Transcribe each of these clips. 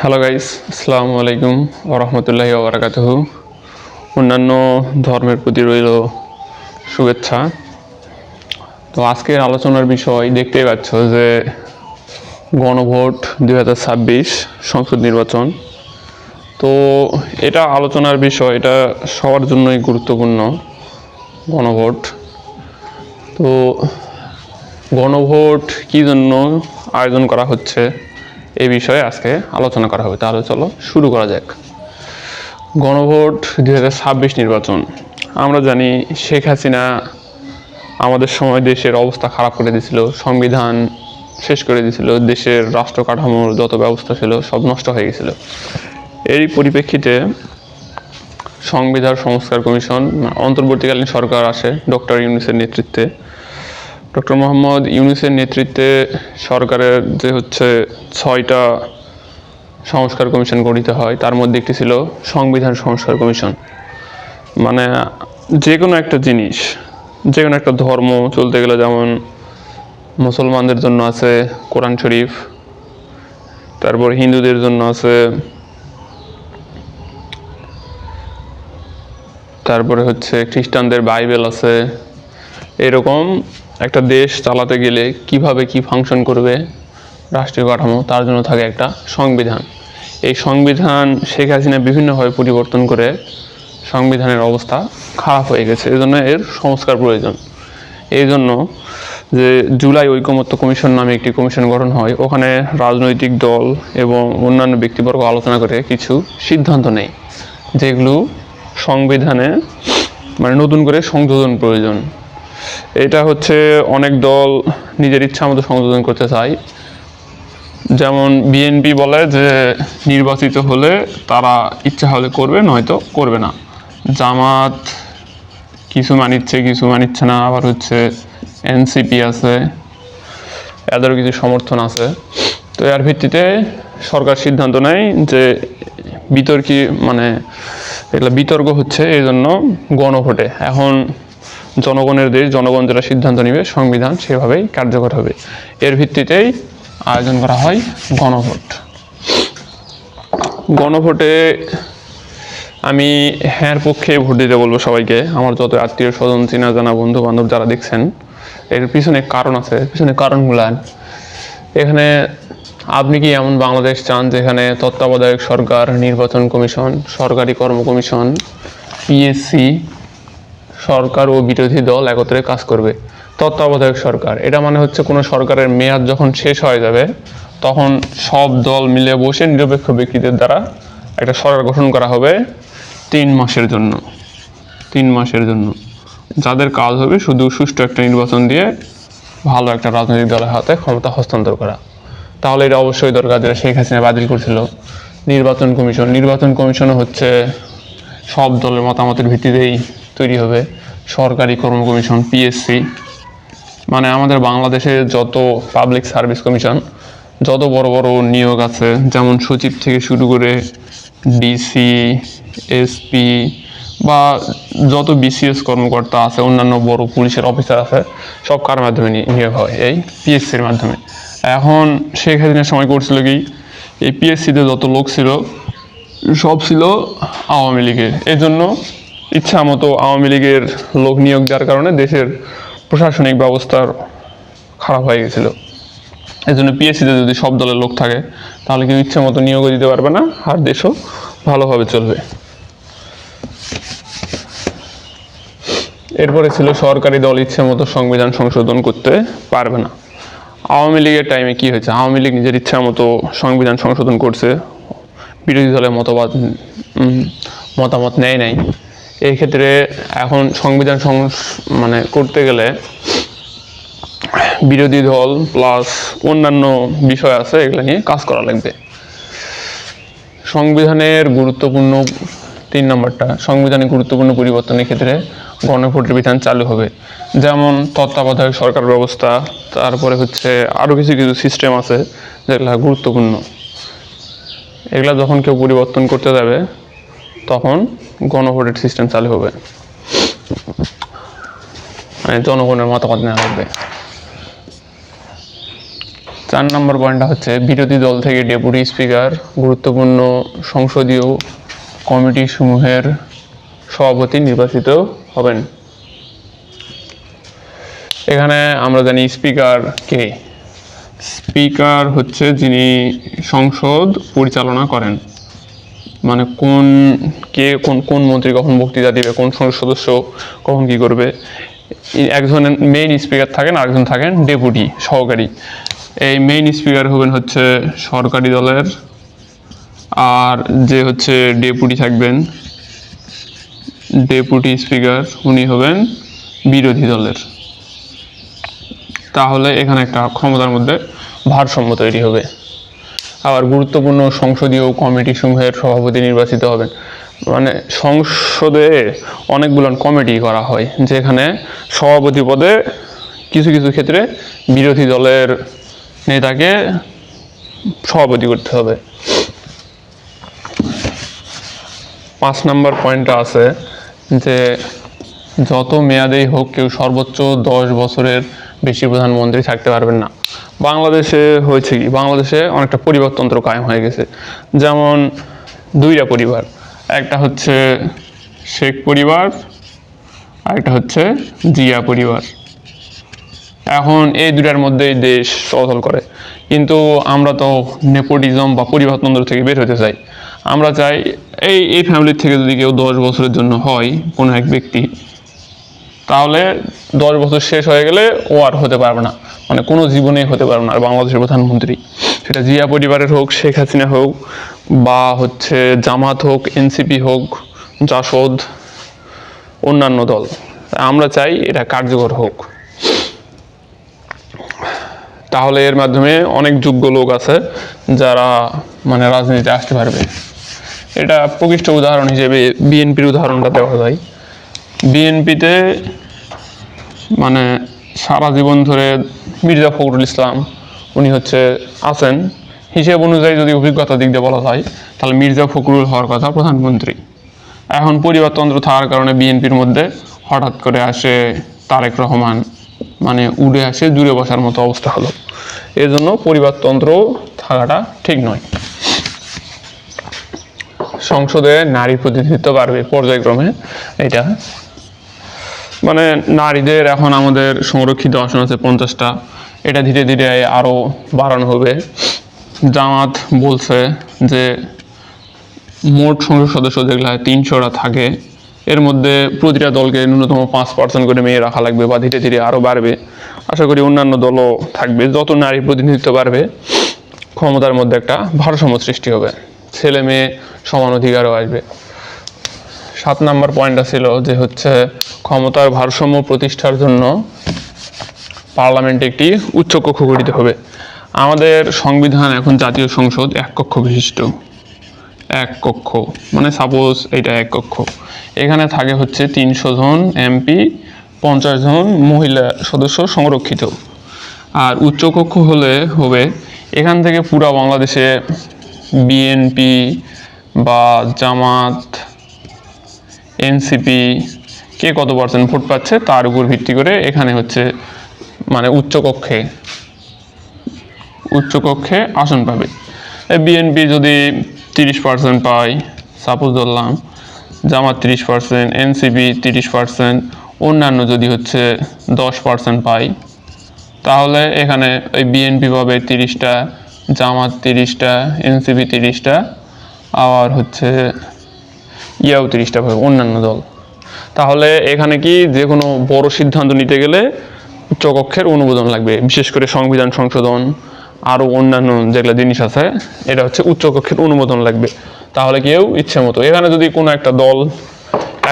Hello guys, আসসালামু আলাইকুম ওয়া রাহমাতুল্লাহি ওয়া বারাকাতুহু। অন্যান্য ধর্মের প্রতি রইল শুভেচ্ছা। তো আজকের আলোচনার বিষয় দেখতেই পাচ্ছ যে গণভোট 2026 সংসদ নির্বাচন। তো এটা আলোচনার বিষয়, এটা সবার জন্যই গুরুত্বপূর্ণ গণভোট। তো গণভোট কী জন্য আয়োজন করা হচ্ছে এই বিষয়ে আজকে আলোচনা করা হবে। তাহলে চলো শুরু করা যাক। গণভোট 2026 নির্বাচন। আমরা জানি শেখ হাসিনা আমাদের সময় দেশের অবস্থা খারাপ করে দিয়েছিল, সংবিধান শেষ করে দিয়েছিল, দেশের রাষ্ট্র কাঠামোর যত ব্যবস্থা ছিল সব নষ্ট হয়ে গেছিল। এরই পরিপ্রেক্ষিতে সংবিধান সংস্কার কমিশন, অন্তর্বর্তীকালীন সরকার আসে ডক্টর ইউনূসের নেতৃত্বে। ডক্টর মোহাম্মদ ইউনূসের নেতৃত্বে সরকারের যে 6টা সংস্কার কমিশন গঠিত হয়, তার মধ্যে একটি ছিল সংবিধান সংস্কার কমিশন। মানে যে কোনো একটা জিনিস, যে কোনো একটা ধর্ম চলতে গেলে, যেমন মুসলমানদের জন্য আছে কোরআন শরীফ, তারপর হিন্দুদের জন্য আছে, তারপরে খ্রিস্টানদের বাইবেল আছে। এরকম একটা দেশ চালাতে গেলে কিভাবে কি ফাংশন করবে রাষ্ট্রীয় কাঠামো, তার জন্য থাকে একটা সংবিধান। এই সংবিধান শেখ হাসিনা বিভিন্নভাবে পরিবর্তন করে সংবিধানের অবস্থা খারাপ হয়ে গেছে, এজন্য এর সংস্কার প্রয়োজন। এই জন্য যে জুলাই ঐকমত্য কমিশন নামে একটি কমিশন গঠন হয়, ওখানে রাজনৈতিক দল এবং অন্যান্য ব্যক্তিবর্গ আলোচনা করে কিছু সিদ্ধান্ত নেয়, যেগুলো সংবিধানে নতুন করে সংযোজন প্রয়োজন। এটা অনেক দল নিজের ইচ্ছা মতো সংযোজন করতে চায়। যেমন বিএনপি বলে যে নির্বাচিত হলে তারা ইচ্ছা হলে করবে, নয়তো করবে না। জামাত কিছু মানিচ্ছে, কিছু মানিচ্ছে না। আবার এনসিপি আছে, এদেরও কিছু সমর্থন আছে। তো এর ভিত্তিতে সরকার সিদ্ধান্ত নেয় যে এগুলো বিতর্ক হচ্ছে, এই জন্য গণভোটে। এখন জনগণের দেশ, জনগণ যেটা সিদ্ধান্ত নেবে সংবিধান সেভাবেই কার্যকর হবে। এর ভিত্তিতেই আয়োজন করা হয় গণভোট। গণভোটে আমি হ্যাঁ পক্ষে ভোট দিতে বলবো সবাইকে। আমার যত আত্মীয় স্বজন, চেনা জানা, বন্ধু বান্ধব যারা দেখছেন, এর পিছনে কারণ আছে। পিছনে কারণগুলো এখানে, আপনি কি এমন বাংলাদেশ চান যেখানে তত্ত্বাবধায়ক সরকার, নির্বাচন কমিশন, সরকারি কর্ম কমিশন, পিএসসি, সরকার ও বিরোধী দল একত্রে কাজ করবে? তত্ত্বাবধায়ক সরকার, এটা মানে কোনো সরকারের মেয়াদ যখন শেষ হয়ে যাবে, তখন সব দল মিলে বসে নিরপেক্ষ ব্যক্তিদের দ্বারা একটা সরকার গঠন করা হবে 3 মাসের জন্য। 3 মাসের জন্য যাদের কাজ হবে শুধু সুষ্ঠু একটা নির্বাচন দিয়ে ভালো একটা রাজনৈতিক দলের হাতে ক্ষমতা হস্তান্তর করা। তাহলে এটা অবশ্যই দরকার, যেটা শেখ হাসিনা বাতিল করছিল। নির্বাচন কমিশন, নির্বাচন কমিশনও সব দলের মতামতের ভিত্তিতেই তৈরি হবে। সরকারি কর্ম কমিশন, পিএসসি, আমাদের বাংলাদেশে যত পাবলিক সার্ভিস কমিশন, যত বড় বড় নিয়োগ আছে, যেমন সচিব থেকে শুরু করে ডিসি, এসপি বা যত বিসিএস কর্মকর্তা আছে, অন্যান্য বড় পুলিশের অফিসার আছে, সব কার মাধ্যমে নিয়োগ হয়? এই পিএসসির মাধ্যমে। এখন শেখ হাসিনার সময় করছিল কি, এই পিএসসিতে যত লোক ছিল সব ছিল আওয়ামী লীগের। এই জন্য ইচ্ছা মতো আওয়ামী লীগের লোক নিয়োগ দেওয়ার কারণে দেশের প্রশাসনিক ব্যবস্থার খারাপ হয়ে গেছিল। এই জন্য পিএসসিতে যদি সব দলের লোক থাকে, তাহলে কেউ ইচ্ছা মতো নিয়োগও দিতে পারবে না, আর দেশও ভালোভাবে চলবে। এরপরে ছিল সরকারি দল ইচ্ছে মতো সংবিধান সংশোধন করতে পারবে না। আওয়ামী লীগের টাইমে কি হয়েছে? আওয়ামী লীগ নিজের ইচ্ছা মতো সংবিধান সংশোধন করছে, বিরোধী দলের মতামত নেয় নাই। এই ক্ষেত্রে এখন সংবিধান করতে গেলে বিরোধী দল প্লাস অন্যান্য বিষয় আছে, এগুলো নিয়ে কাজ করা লাগবে। সংবিধানের গুরুত্বপূর্ণ 3 নম্বরটা, সংবিধানের গুরুত্বপূর্ণ পরিবর্তনের ক্ষেত্রে গণভোটের বিধান চালু হবে। যেমন তত্ত্বাবধায়ক সরকার ব্যবস্থা, তারপরে আরও কিছু কিছু সিস্টেম আছে যেগুলো গুরুত্বপূর্ণ। এগুলা যখন কেউ পরিবর্তন করতে যাবে, তখন গণভোটের সিস্টেম চালু হবে, জনগণের মতামত নেওয়া লাগবে। 4 নম্বর পয়েন্টটা হচ্ছে বিরোধী দল থেকে ডেপুটি স্পিকার গুরুত্বপূর্ণ সংসদীয় কমিটি সমূহের সভাপতি নির্বাচিত হবেন। এখানে আমরা জানি স্পিকার কে। স্পিকার হচ্ছে যিনি সংসদ পরিচালনা করেন, মানে কোন মন্ত্রী কখন বক্তৃতা দিবে, কোন সংসদ সদস্য কখন কি করবে। একজন মেইন স্পিকার থাকেন, আরেকজন থাকেন ডেপুটি সহকারী। এই মেইন স্পিকার হবেন হচ্ছে সরকারি দলের, আর যে হচ্ছে ডেপুটি থাকবেন, ডেপুটি স্পিকার উনি হবেন বিরোধী দলের। তাহলে এখানে একটা ক্ষমতার মধ্যে ভারসাম্য তৈরি হবে। আবার গুরুত্বপূর্ণ সংসদীয় কমিটি সমূহের সভাপতি নির্বাচিত হবেন, মানে সংসদে অনেকগুলো কমিটি করা হয়, যেখানে সভাপতি পদে কিছু কিছু ক্ষেত্রে বিরোধী দলের নেতাকে সভাপতি করতে হবে। 5 নম্বর পয়েন্টটা আছে যে যত মেয়াদেই হোক কেউ সর্বোচ্চ 10 বছরের বেশি প্রধানমন্ত্রী থাকতে পারবেন না। বাংলাদেশে হয়েছে কি, বাংলাদেশে অনেকটা পরিবারতন্ত্র কায়েম হয়ে গেছে। যেমন 2টা পরিবার, একটা হচ্ছে শেখ পরিবার, আরেকটা হচ্ছে জিয়া পরিবার। এখন এই দুটার মধ্যেই দেশ চলাচল করে, কিন্তু আমরা তো নেপোটিজম বা পরিবারতন্ত্র থেকে বের হতে চাই। আমরা চাই এই ফ্যামিলির থেকে যদি কেউ 10 বছরের জন্য হয় কোনো এক ব্যক্তি, তাহলে 10 বছর শেষ হয়ে গেলে ও আর হতে পারবে না, মানে কোনো জীবনেই হতে পারবে না আর বাংলাদেশের প্রধানমন্ত্রী। সেটা জিয়া পরিবারের হোক, শেখ হাসিনা হোক, বা হচ্ছে জামাত হোক, এনসিপি হোক, জাসদ, অন্যান্য দল। আমরা চাই এটা কার্যকর হোক। তাহলে এর মাধ্যমে অনেক যোগ্য লোক আছে যারা মানে রাজনীতিতে আসতে পারবে। এটা প্রকৃষ্ট উদাহরণ হিসেবে বিএনপির উদাহরণটা দেওয়া যায়। বিএনপিতে মানে সারা জীবন ধরে মির্জা ফখরুল ইসলাম উনি হচ্ছে আছেন, হিসেব অনুযায়ী যদি অভিজ্ঞতা দিক দিয়ে বলা হয় তাহলে মির্জা ফখরুল হওয়ার কথা প্রধানমন্ত্রী। এখন পরিবারতন্ত্র থাকার কারণে বিএনপির মধ্যে হঠাৎ করে আসে তারেক রহমান, মানে উড়ে আসে জুড়ে বসার মতো অবস্থা হলো। এর জন্য পরিবারতন্ত্র থাকাটা ঠিক নয়। সংসদে নারী প্রতিনিধিত্ব বাড়বে পর্যায়ক্রমে, এটা মানে নারীদের এখন আমাদের সংরক্ষিত আসন আছে 50টা, এটা ধীরে ধীরে আরও বাড়ানো হবে। জামাত বলছে যে মোট সংসদ সদস্য যেগুলো 300টা থাকে, এর মধ্যে প্রতিটা দলকে ন্যূনতম 5% করে মেয়ে রাখা লাগবে, বা ধীরে ধীরে আরও বাড়বে। আশা করি অন্যান্য দলও থাকবে। যত নারী প্রতিনিধিত্ব বাড়বে ক্ষমতার মধ্যে একটা ভারসাম্য সৃষ্টি হবে, ছেলে মেয়ে সমান অধিকারও আসবে। 7 নম্বর পয়েন্টটা ছিল যে হচ্ছে ক্ষমতার ভারসাম্য প্রতিষ্ঠার জন্য পার্লামেন্টে একটি উচ্চকক্ষ গঠিত হবে। আমাদের সংবিধান এখন জাতীয় সংসদ 1 কক্ষ বিশিষ্ট, 1 কক্ষ, মানে সাপোজ এটা 1 কক্ষ, এখানে থাকে হচ্ছে 300 জন এমপি, 50 জন মহিলা সদস্য সংরক্ষিত। আর উচ্চকক্ষ হলে হবে এখান থেকে পুরা বাংলাদেশে বিএনপি বা জামাত, এনসিপি কে কত % ভোট পাচ্ছে তার উপর ভিত্তি করে এখানে হচ্ছে মানে উচ্চকক্ষে আসন পাবে। বিএনপি যদি 30% পায়, সাপোজ ধরলাম, জামাত 30%, এনসিপি 30%, অন্যান্য যদি হচ্ছে 10% পায়, তাহলে এখানে ওই বিএনপি পাবে 30টা, জামাত 30টা, এনসিপি 30টা, আবার হচ্ছে ইয়াও 30টা পাবে অন্যান্য দল। তাহলে এখানে কি যে কোনো বড় সিদ্ধান্ত নিতে গেলে উচ্চকক্ষের অনুমোদন লাগবে, বিশেষ করে সংবিধান সংশোধন আরও অন্যান্য যেগুলো জিনিস আছে, এটা হচ্ছে উচ্চকক্ষের অনুমোদন লাগবে। তাহলে কেউ ইচ্ছে মতো, এখানে যদি কোনো একটা দল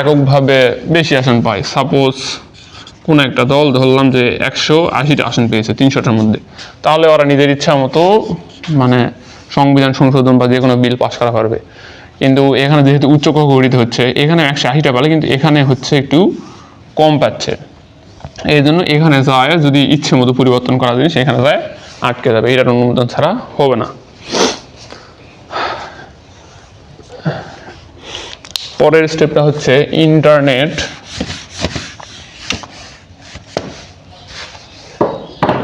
এককভাবে বেশি আসন পায়, সাপোজ কোনো একটা দল ধরলাম যে 180টা আসন পেয়েছে 300টার মধ্যে, তাহলে ওরা নিজের ইচ্ছা মতো মানে সংবিধান সংশোধন বা যে কোনো বিল পাস করা পারবে। কিন্তু এখানে যেহেতু উচ্চকক্ষ গঠিত হচ্ছে, এখানে 180টা পালে কিন্তু এখানে হচ্ছে একটু কম পাচ্ছে, এই জন্য এখানে যায় যদি ইচ্ছে মতো পরিবর্তন করা জিনিস এখানে যায় আটকে যাবে, এটার অনুমোদন ছাড়া হবে না। পরের স্টেপটা হচ্ছে ইন্টারনেট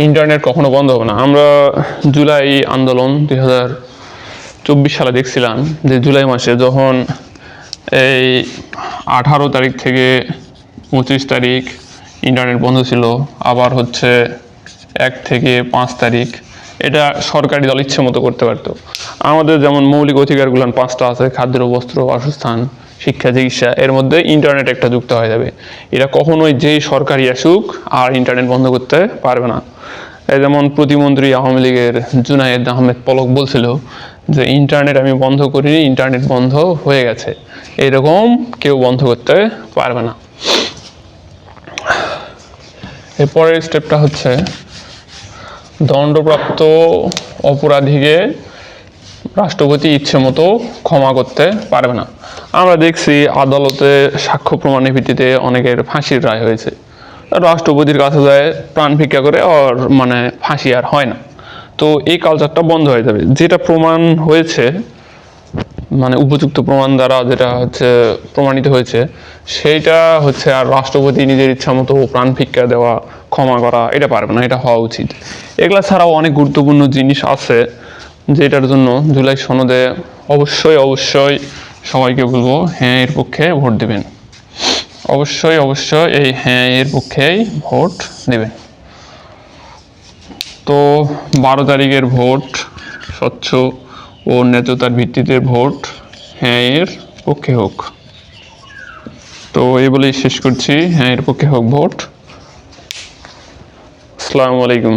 ইন্টারনেট কখনো বন্ধ হবে না। আমরা জুলাই আন্দোলন 2024 সালে দেখছিলাম যে জুলাই মাসে যখন এই 18 তারিখ থেকে 25 তারিখ ইন্টারনেট বন্ধ ছিল, আবার হচ্ছে 1 থেকে 5 তারিখ, এটা সরকারি দল ইচ্ছে মতো করতে পারতো। আমাদের যেমন মৌলিক অধিকারগুলো 5টা আছে, খাদ্য, বস্ত্র, বাসস্থান, শিক্ষা, চিকিৎসা, এর মধ্যে ইন্টারনেট একটা যুক্ত হয়ে যাবে। এটা কখনোই যেই সরকারি আসুক আর ইন্টারনেট বন্ধ করতে পারবে না। এই যেমন প্রতিমন্ত্রী আওয়ামী লীগের জুনায়েদ আহমেদ পলক বলছিল যে ইন্টারনেট আমি বন্ধ করিনি, ইন্টারনেট বন্ধ হয়ে গেছে। এরকম কেউ বন্ধ করতে পারবে না। এরপরের স্টেপটা হচ্ছে দণ্ডপ্রাপ্ত অপরাধীকে রাষ্ট্রপতি ইচ্ছে মতো ক্ষমা করতে পারবে না। আমরা দেখছি আদালতে সাক্ষ্য প্রমাণের ভিত্তিতে অনেকের ফাঁসির রায় হয়েছে, রাষ্ট্রপতির কাছে যায় প্রাণ ভিক্ষা করে আর মানে ফাঁসি আর হয় না। তো এই কালচারটা বন্ধ হয়ে যাবে। যেটা প্রমাণ হয়েছে, মানে উপযুক্ত প্রমাণ দ্বারা যেটা হচ্ছে প্রমাণিত হয়েছে, সেইটা হচ্ছে আর রাষ্ট্রপতি নিজের ইচ্ছা মতো প্রাণ ভিক্ষা দেওয়া, ক্ষমা করা, এটা পারবে না। এটা হওয়া উচিত। এগুলা ছাড়াও অনেক গুরুত্বপূর্ণ জিনিস আছে যেটার জন্য জুলাই সনদে অবশ্যই অবশ্যই সবাইকে বলবো হ্যাঁ এর পক্ষে ভোট দেবেন। অবশ্যই অবশ্যই এই হ্যাঁ এর পক্ষেই ভোট দেবেন। তো 12 তারিখের ভোট স্বচ্ছ ও ন্যায্যতার ভিত্তিতে ভোট হ্যাঁ এর পক্ষে হোক। তো এই বলেই শেষ করছি, হ্যাঁ এর পক্ষে হোক ভোট। আসসালামু আলাইকুম।